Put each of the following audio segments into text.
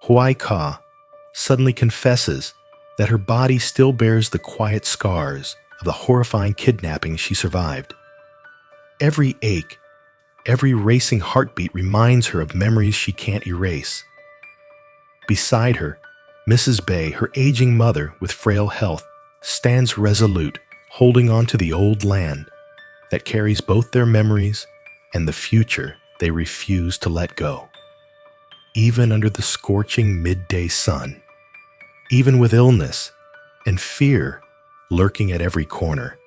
Hoai Ca suddenly confesses that her body still bears the quiet scars of the horrifying kidnapping she survived. Every ache, every racing heartbeat reminds her of memories she can't erase. Beside her, Mrs. Bay, her aging mother with frail health, stands resolute, holding on to the old land that carries both their memories and the future they refuse to let go. Even under the scorching midday sun, even with illness and fear lurking at every corner,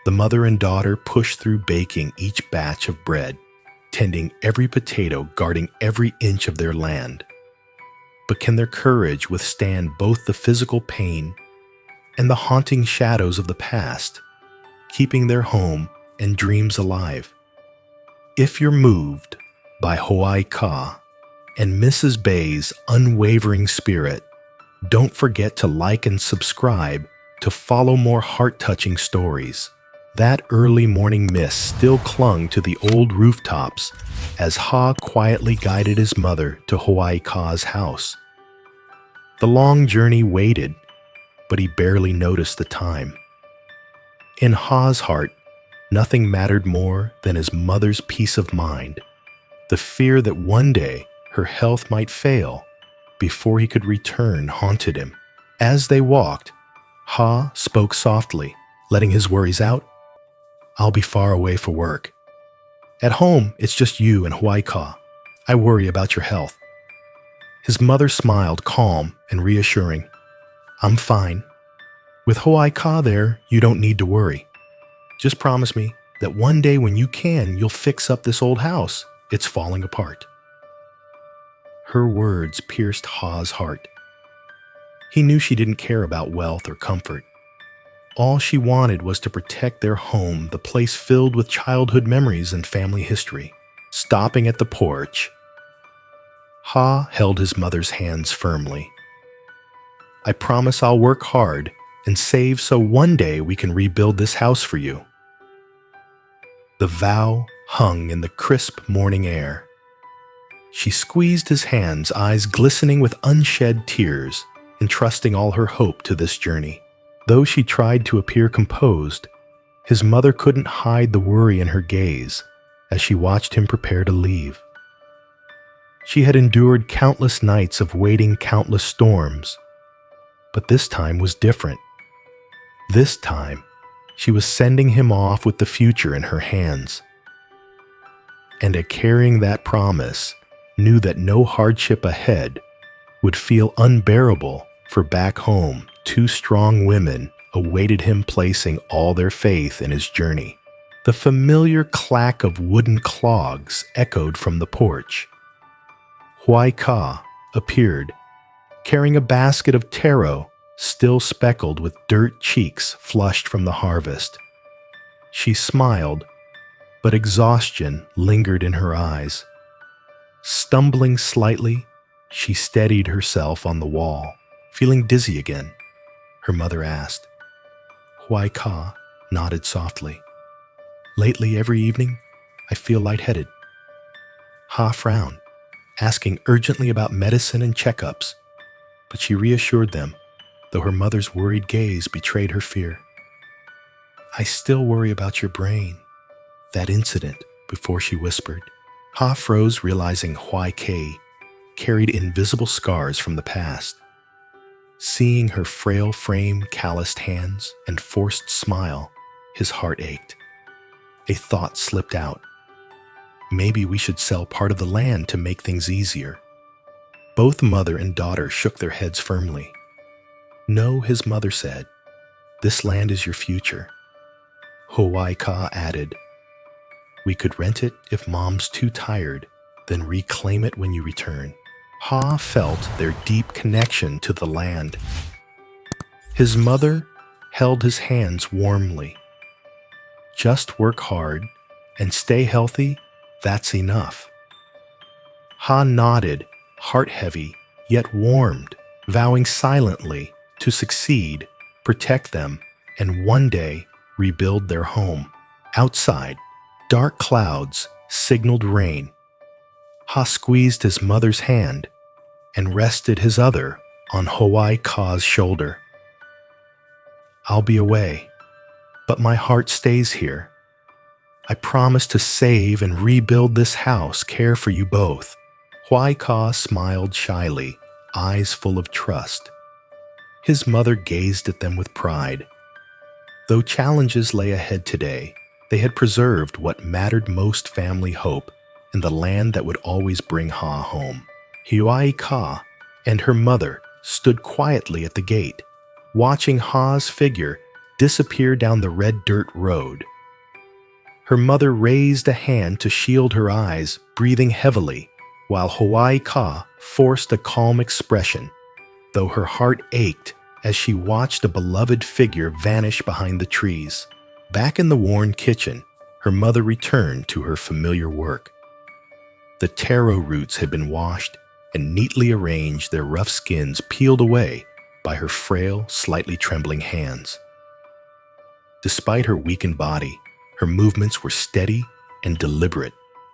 the mother and daughter push through baking each batch of bread, tending every potato, guarding every inch of their land. But can their courage withstand both the physical pain and the haunting shadows of the past, keeping their home and dreams alive? If you're moved by Hoai Ca and Mrs. Bay's unwavering spirit, don't forget to like and subscribe to follow more heart-touching stories. That early morning mist still clung to the old rooftops as Ha quietly guided his mother to Hoai Ca's house. The long journey waited, but he barely noticed the time. In Ha's heart, nothing mattered more than his mother's peace of mind. The fear that one day her health might fail before he could return haunted him. As they walked, Ha spoke softly, letting his worries out. "I'll be far away for work. At home, it's just you and Hoai Ca. I worry about your health." His mother smiled, calm and reassuring. "I'm fine. With Hoai Ca there, you don't need to worry. Just promise me that one day when you can, you'll fix up this old house. It's falling apart." Her words pierced Ha's heart. He knew she didn't care about wealth or comfort. All she wanted was to protect their home, the place filled with childhood memories and family history. Stopping at the porch, Ha held his mother's hands firmly. "I promise I'll work hard and save so one day we can rebuild this house for you." The vow hung in the crisp morning air. She squeezed his hands, eyes glistening with unshed tears, entrusting all her hope to this journey. Though she tried to appear composed, his mother couldn't hide the worry in her gaze as she watched him prepare to leave. She had endured countless nights of waiting, countless storms, but this time was different. This time, she was sending him off with the future in her hands. And at carrying that promise, knew that no hardship ahead would feel unbearable, for back home, two strong women awaited him, placing all their faith in his journey. The familiar clack of wooden clogs echoed from the porch. Hoai Ca appeared, carrying a basket of taro, still speckled with dirt, cheeks flushed from the harvest. She smiled, but exhaustion lingered in her eyes. Stumbling slightly, she steadied herself on the wall. "Feeling dizzy again?" her mother asked. Hoai Ca nodded softly. "Lately, every evening, I feel lightheaded." Ha frowned, asking urgently about medicine and checkups, but she reassured them, though her mother's worried gaze betrayed her fear. "I still worry about your brain, that incident," before she whispered. Ha froze, realizing Hoai Ca carried invisible scars from the past. Seeing her frail frame, calloused hands, and forced smile, his heart ached. A thought slipped out. Maybe we should sell part of the land to make things easier. Both mother and daughter shook their heads firmly. "No," his mother said. "This land is your future." Hoai Ca added, "We could rent it if Mom's too tired, then reclaim it when you return." Ha felt their deep connection to the land. His mother held his hands warmly. "Just work hard and stay healthy, that's enough." Ha nodded, heart heavy, yet warmed, vowing silently to succeed, protect them, and one day rebuild their home. Outside, dark clouds signaled rain. Ha squeezed his mother's hand, and rested his other on Hoai Ca's shoulder. "I'll be away, but my heart stays here. I promise to save and rebuild this house, care for you both." Hoai Ca smiled shyly, eyes full of trust. His mother gazed at them with pride. Though challenges lay ahead today, they had preserved what mattered most: family hope and the land that would always bring Ha home. Hoai Ca and her mother stood quietly at the gate, watching Ha's figure disappear down the red dirt road. Her mother raised a hand to shield her eyes, breathing heavily, while Hoai Ca forced a calm expression, though her heart ached as she watched a beloved figure vanish behind the trees. Back in the worn kitchen, her mother returned to her familiar work. The taro roots had been washed and neatly arranged, their rough skins peeled away by her frail, slightly trembling hands. Despite her weakened body, her movements were steady and deliberate,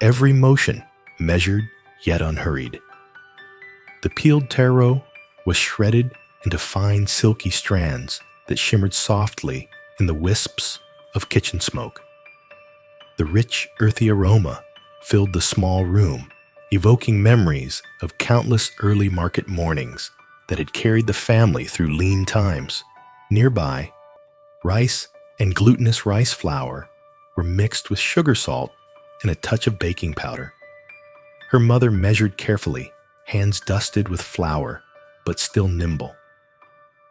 every motion measured yet unhurried. The peeled taro was shredded into fine silky strands that shimmered softly in the wisps of kitchen smoke. The rich, earthy aroma filled the small room, evoking memories of countless early market mornings that had carried the family through lean times. Nearby, rice and glutinous rice flour were mixed with sugar salt and a touch of baking powder. Her mother measured carefully, hands dusted with flour, but still nimble.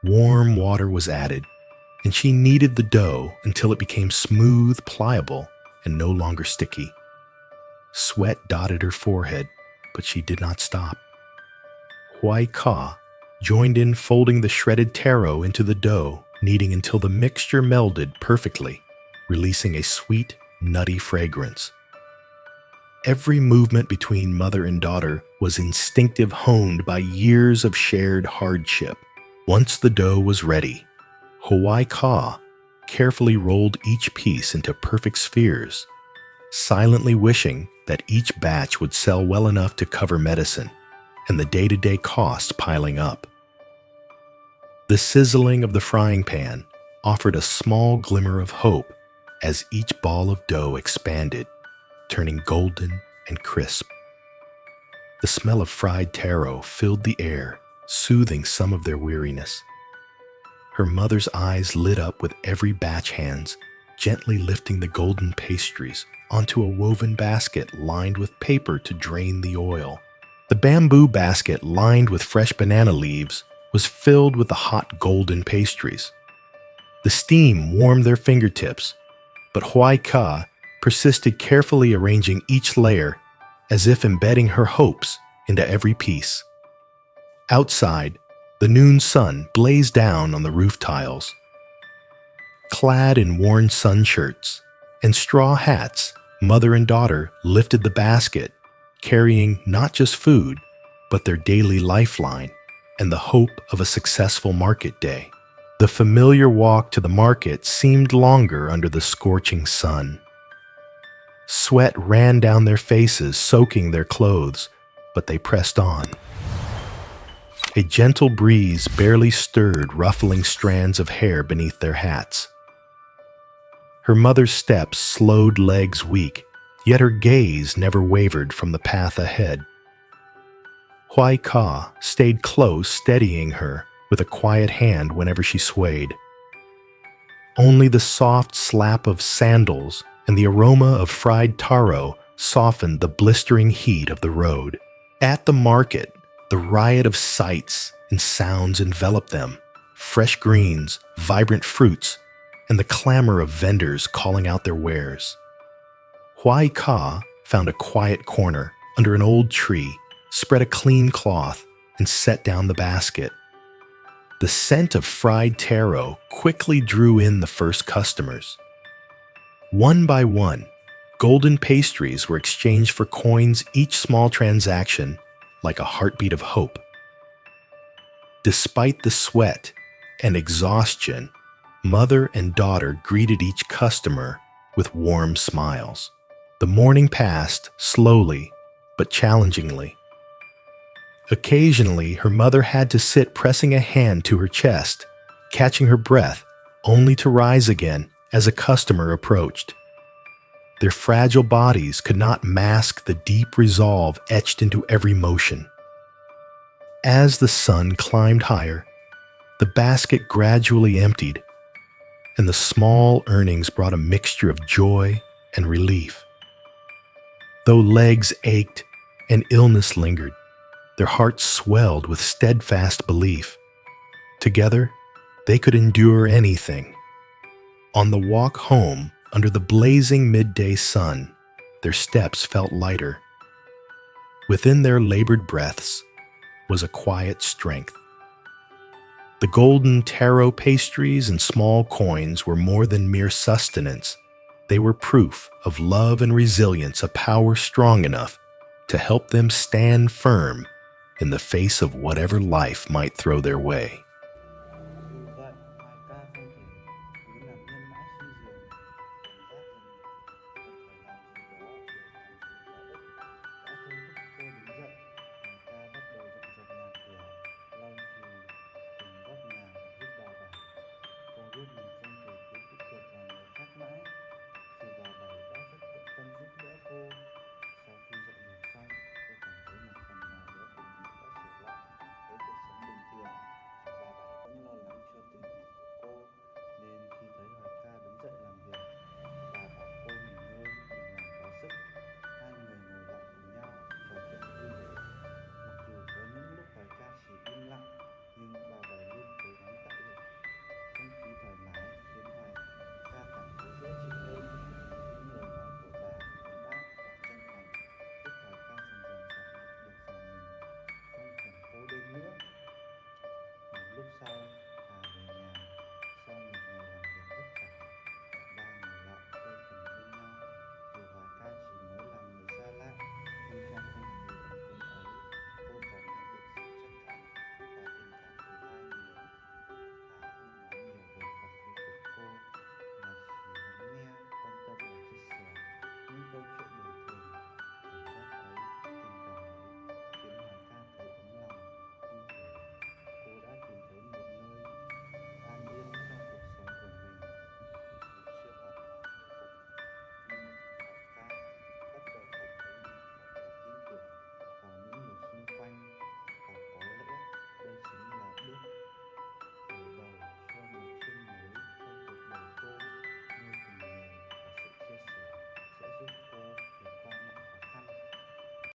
Warm water was added, and she kneaded the dough until it became smooth, pliable, and no longer sticky. Sweat dotted her forehead, but she did not stop. Hoai Ca joined in, folding the shredded taro into the dough, kneading until the mixture melded perfectly, releasing a sweet, nutty fragrance. Every movement between mother and daughter was instinctive, honed by years of shared hardship. Once the dough was ready, Hoai Ca carefully rolled each piece into perfect spheres, silently wishing that each batch would sell well enough to cover medicine and the day-to-day costs piling up. The sizzling of the frying pan offered a small glimmer of hope as each ball of dough expanded, turning golden and crisp. The smell of fried taro filled the air, soothing some of their weariness. Her mother's eyes lit up with every batch, hands gently lifting the golden pastries onto a woven basket lined with paper to drain the oil. The bamboo basket, lined with fresh banana leaves, was filled with the hot golden pastries. The steam warmed their fingertips, but Hoai Ca persisted, carefully arranging each layer as if embedding her hopes into every piece. Outside, the noon sun blazed down on the roof tiles. Clad in worn sun shirts and straw hats, mother and daughter lifted the basket, carrying not just food, but their daily lifeline and the hope of a successful market day. The familiar walk to the market seemed longer under the scorching sun. Sweat ran down their faces, soaking their clothes, but they pressed on. A gentle breeze barely stirred, ruffling strands of hair beneath their hats. Her mother's steps slowed, legs weak, yet her gaze never wavered from the path ahead. Hoai Ca stayed close, steadying her with a quiet hand whenever she swayed. Only the soft slap of sandals and the aroma of fried taro softened the blistering heat of the road. At the market, the riot of sights and sounds enveloped them: fresh greens, vibrant fruits, and the clamor of vendors calling out their wares. Hoai Ca found a quiet corner under an old tree, spread a clean cloth, and set down the basket. The scent of fried taro quickly drew in the first customers. One by one, golden pastries were exchanged for coins, each small transaction like a heartbeat of hope. Despite the sweat and exhaustion, mother and daughter greeted each customer with warm smiles. The morning passed slowly but challengingly. Occasionally, her mother had to sit pressing a hand to her chest, catching her breath, only to rise again as a customer approached. Their fragile bodies could not mask the deep resolve etched into every motion. As the sun climbed higher, the basket gradually emptied, and the small earnings brought a mixture of joy and relief. Though legs ached and illness lingered, their hearts swelled with steadfast belief. Together, they could endure anything. On the walk home, under the blazing midday sun, their steps felt lighter. Within their labored breaths was a quiet strength. The golden taro pastries and small coins were more than mere sustenance. They were proof of love and resilience, a power strong enough to help them stand firm in the face of whatever life might throw their way.